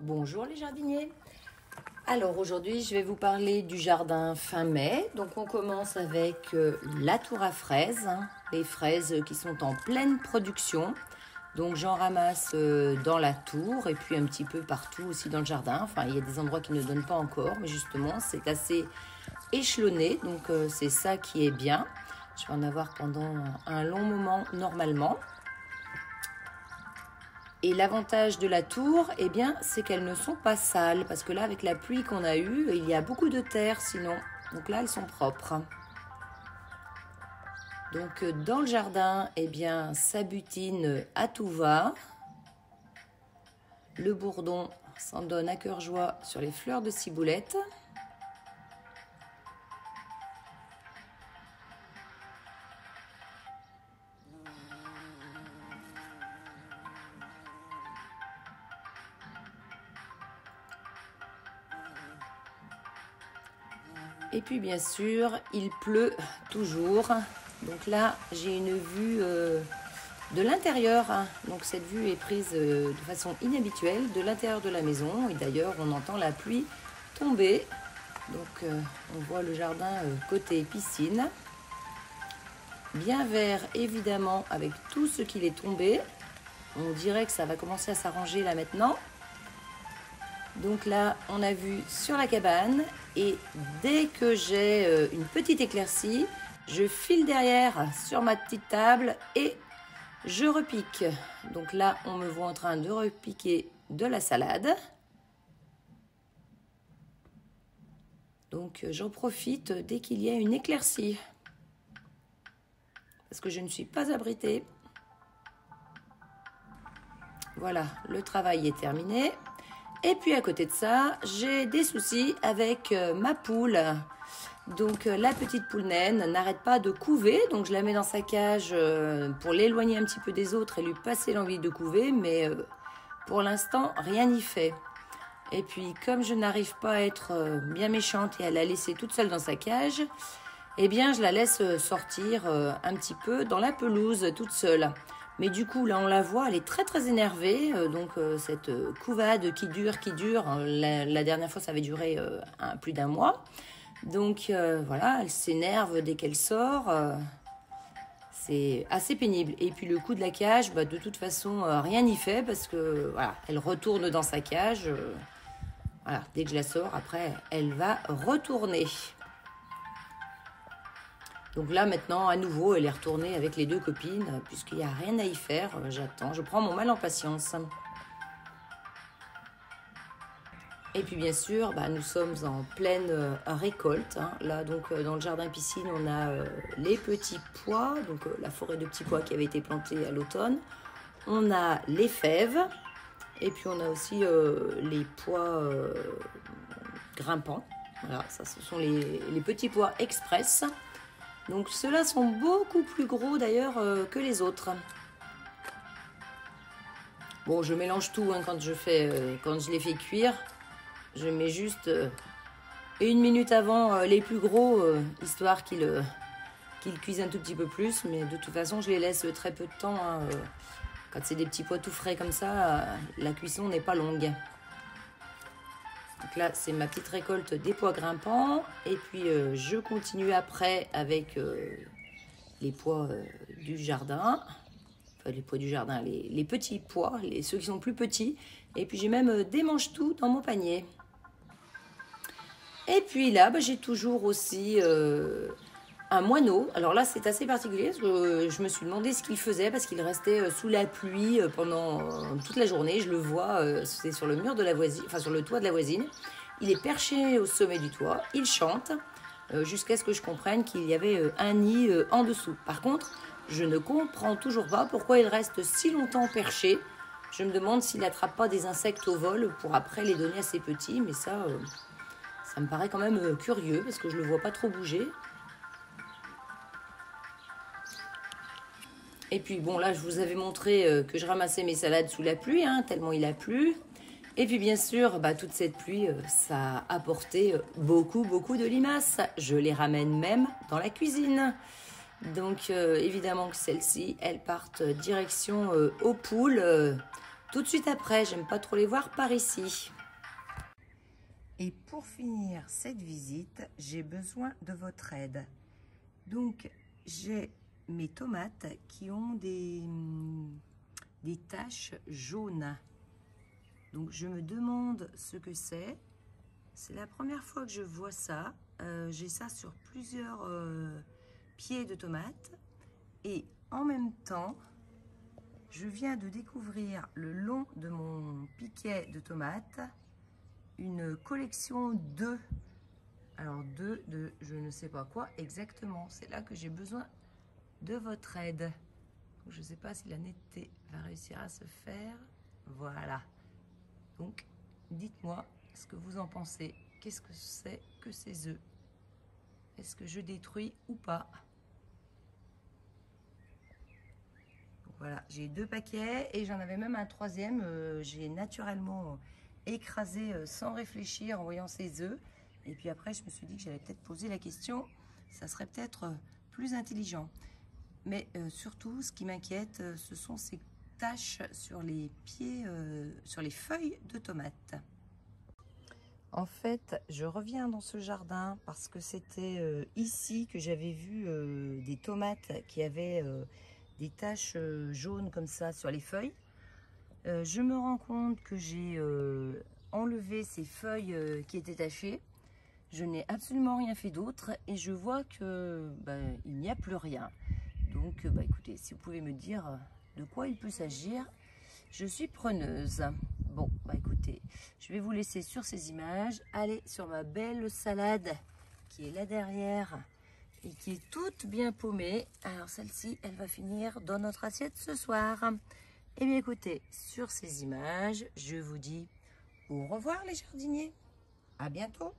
Bonjour les jardiniers. Alors aujourd'hui je vais vous parler du jardin fin mai. Donc on commence avec la tour à fraises, les fraises qui sont en pleine production. Donc j'en ramasse dans la tour et puis un petit peu partout aussi dans le jardin. Enfin il y a des endroits qui ne donnent pas encore, mais justement c'est assez échelonné. Donc c'est ça qui est bien. Je vais en avoir pendant un long moment normalement. Et l'avantage de la tour, eh bien, c'est qu'elles ne sont pas sales. Parce que là, avec la pluie qu'on a eue, il y a beaucoup de terre sinon. Donc là, elles sont propres. Donc dans le jardin, eh bien, ça butine à tout va. Le bourdon s'en donne à cœur joie sur les fleurs de ciboulette. Et puis bien sûr, il pleut toujours. Donc là, j'ai une vue de l'intérieur. Donc cette vue est prise de façon inhabituelle de l'intérieur de la maison. Et d'ailleurs, on entend la pluie tomber. Donc on voit le jardin côté piscine. Bien vert évidemment avec tout ce qu'il est tombé. On dirait que ça va commencer à s'arranger là maintenant. Donc là, on a vu sur la cabane et dès que j'ai une petite éclaircie, je file derrière sur ma petite table et je repique. Donc là, on me voit en train de repiquer de la salade. Donc j'en profite dès qu'il y a une éclaircie. Parce que je ne suis pas abritée. Voilà, le travail est terminé. Et puis à côté de ça, j'ai des soucis avec ma poule. Donc la petite poule naine n'arrête pas de couver. Donc je la mets dans sa cage pour l'éloigner un petit peu des autres et lui passer l'envie de couver. Mais pour l'instant, rien n'y fait. Et puis comme je n'arrive pas à être bien méchante et à la laisser toute seule dans sa cage, eh bien je la laisse sortir un petit peu dans la pelouse toute seule. Mais du coup, là, on la voit, elle est très, très énervée. Donc, cette couvade qui dure. La dernière fois, ça avait duré plus d'un mois. Donc, voilà, elle s'énerve dès qu'elle sort. C'est assez pénible. Et puis, le coup de la cage, bah, de toute façon, rien n'y fait parce que, voilà, elle retourne dans sa cage. Voilà, dès que je la sors, après, elle va retourner. Donc là, maintenant, à nouveau, elle est retournée avec les deux copines, puisqu'il n'y a rien à y faire. J'attends, je prends mon mal en patience. Et puis, bien sûr, bah, nous sommes en pleine récolte. Là, donc, dans le jardin piscine, on a les petits pois, donc la forêt de petits pois qui avait été plantée à l'automne. On a les fèves, et puis on a aussi les pois grimpants. Voilà, ça, ce sont les petits pois express. Donc ceux-là sont beaucoup plus gros d'ailleurs que les autres. Bon, je mélange tout quand je les fais cuire. Je mets juste 1 minute avant les plus gros, histoire qu'ils cuisent un tout petit peu plus. Mais de toute façon, je les laisse très peu de temps. Quand c'est des petits pois tout frais comme ça, la cuisson n'est pas longue. Donc là, c'est ma petite récolte des pois grimpants. Et puis, je continue après avec les pois du jardin. Enfin, les pois du jardin, les petits pois, ceux qui sont plus petits. Et puis, j'ai même des mange-tout dans mon panier. Et puis là, bah, j'ai toujours aussi un moineau. Alors là, c'est assez particulier parce que je me suis demandé ce qu'il faisait parce qu'il restait sous la pluie pendant toute la journée. Je le vois, c'est sur le mur de la voisine, enfin sur le toit de la voisine. Il est perché au sommet du toit, il chante jusqu'à ce que je comprenne qu'il y avait un nid en dessous. Par contre, je ne comprends toujours pas pourquoi il reste si longtemps perché. Je me demande s'il n'attrape pas des insectes au vol pour après les donner à ses petits, mais ça me paraît quand même curieux parce que je ne le vois pas trop bouger. Et puis bon, là, je vous avais montré que je ramassais mes salades sous la pluie, tellement il a plu. Et puis bien sûr, bah, toute cette pluie, ça a apporté beaucoup, beaucoup de limaces. Je les ramène même dans la cuisine. Donc évidemment que celles-ci, elles partent direction aux poules tout de suite après. J'aime pas trop les voir par ici. Et pour finir cette visite, j'ai besoin de votre aide. Donc, j'ai mes tomates qui ont des taches jaunes. Donc, je me demande ce que c'est. C'est la première fois que je vois ça. J'ai ça sur plusieurs pieds de tomates. Et en même temps, je viens de découvrir le long de mon piquet de tomates une collection d'œufs. Alors d'œufs de je ne sais pas quoi exactement. C'est là que j'ai besoin de votre aide. Je ne sais pas si la netteté va réussir à se faire. Voilà. Donc, dites-moi ce que vous en pensez. Qu'est-ce que c'est que ces œufs? Est-ce que je détruis ou pas? Donc voilà, j'ai 2 paquets et j'en avais même un troisième. J'ai naturellement écrasé sans réfléchir en voyant ces œufs. Et puis après, je me suis dit que j'allais peut-être poser la question. Ça serait peut-être plus intelligent. Mais surtout, ce qui m'inquiète, ce sont ces taches sur les pieds, sur les feuilles de tomates. En fait, je reviens dans ce jardin parce que c'était ici que j'avais vu des tomates qui avaient des taches jaunes comme ça sur les feuilles. Je me rends compte que j'ai enlevé ces feuilles qui étaient tachées. Je n'ai absolument rien fait d'autre et je vois que il n'y a plus rien. Donc, écoutez, si vous pouvez me dire de quoi il peut s'agir, je suis preneuse. Bon, écoutez, je vais vous laisser sur ces images. Allez sur ma belle salade qui est là derrière et qui est toute bien paumée. Alors, celle-ci, elle va finir dans notre assiette ce soir. Eh bien, écoutez, sur ces images, je vous dis au revoir les jardiniers. À bientôt.